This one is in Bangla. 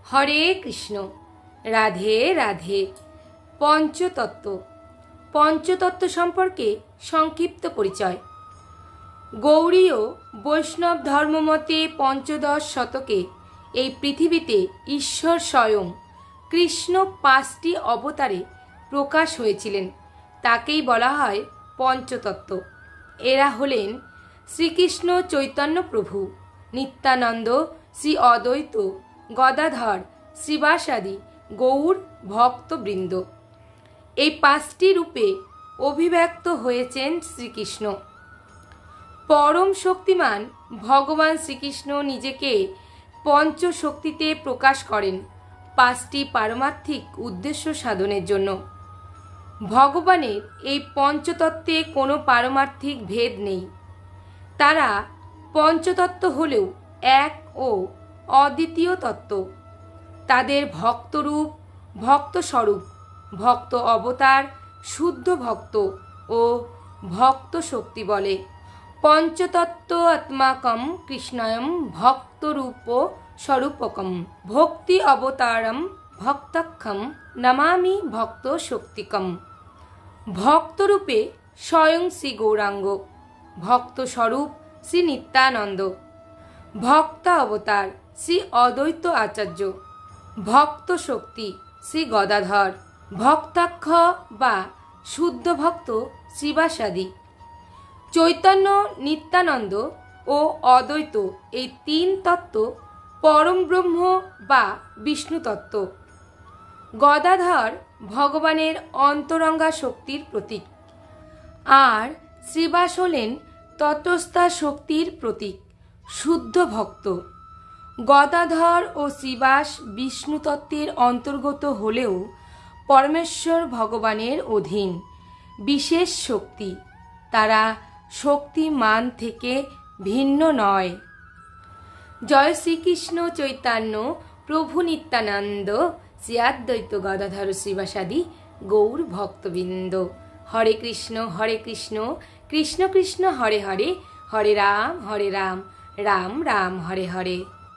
হরে কৃষ্ণ। রাধে রাধে। পঞ্চতত্ত্ব। পঞ্চতত্ত্ব সম্পর্কে সংক্ষিপ্ত পরিচয়। গৌড়ীয় বৈষ্ণব ধর্মমতে পঞ্চদশ শতকে এই পৃথিবীতে ঈশ্বর স্বয়ং কৃষ্ণ 5টি অবতারে প্রকাশ হয়েছিলেন। তাকেই বলা হয় পঞ্চতত্ত্ব। এরা হলেন শ্রীকৃষ্ণ চৈতন্য প্রভু, নিত্যানন্দ, শ্রী অদ্বৈত, গদাধর, শ্রীবাসাদি গৌর ভক্তবৃন্দ। এই 5টি রূপে অভিব্যক্ত হয়েছেন শ্রীকৃষ্ণ। পরম শক্তিমান ভগবান শ্রীকৃষ্ণ নিজেকে পঞ্চশক্তিতে প্রকাশ করেন 5টি পারমার্থিক উদ্দেশ্য সাধনের জন্য। ভগবানের এই পঞ্চতত্ত্বে কোনো পারমার্থিক ভেদ নেই। তারা পঞ্চতত্ত্ব হলেও এক ও অদ্বিতীয় তত্ত্ব। তাদের ভক্তরূপ, ভক্তস্বরূপ, ভক্ত অবতার, শুদ্ধ ভক্ত ও ভক্ত শক্তি বলে। পঞ্চতত্ত্ব আত্মাকম কৃষ্ণয়ম ভক্তরূপ স্বরূপকম ভক্তি অবতারম ভক্তক্ষম নমামি ভক্ত শক্তিকম। ভক্তরূপে স্বয়ং শ্রী গৌরাঙ্গ, ভক্ত স্বরূপ শ্রী নিত্যানন্দ, ভক্ত অবতার শ্রী অদ্বৈত আচার্য, ভক্ত শক্তি শ্রী গদাধর, ভক্তাক্ষ বা শুদ্ধ ভক্ত শ্রীবাসাদি। চৈতন্য, নিত্যানন্দ ও অদ্বৈত এই 3 তত্ত্ব পরম ব্রহ্ম বা বিষ্ণু তত্ত্ব। গদাধর ভগবানের অন্তরঙ্গা শক্তির প্রতীক, আর শ্রীবাস হলেন তটস্থা শক্তির প্রতীক, শুদ্ধ ভক্ত। গদাধর ও শ্রীবাস বিষ্ণু তত্ত্বের অন্তর্গত হলেও পরমেশ্বর ভগবানের অধীন বিশেষ শক্তি। তারা শক্তিমান থেকে ভিন্ন নয়। জয় শ্রীকৃষ্ণ চৈতন্য প্রভু নিত্যানন্দ শ্রী অদ্বৈত গদাধর শ্রীবাসাদি গৌর ভক্তবৃন্দ। হরে কৃষ্ণ কৃষ্ণ কৃষ্ণ হরে হরে, হরে রাম রাম রাম হরে হরে।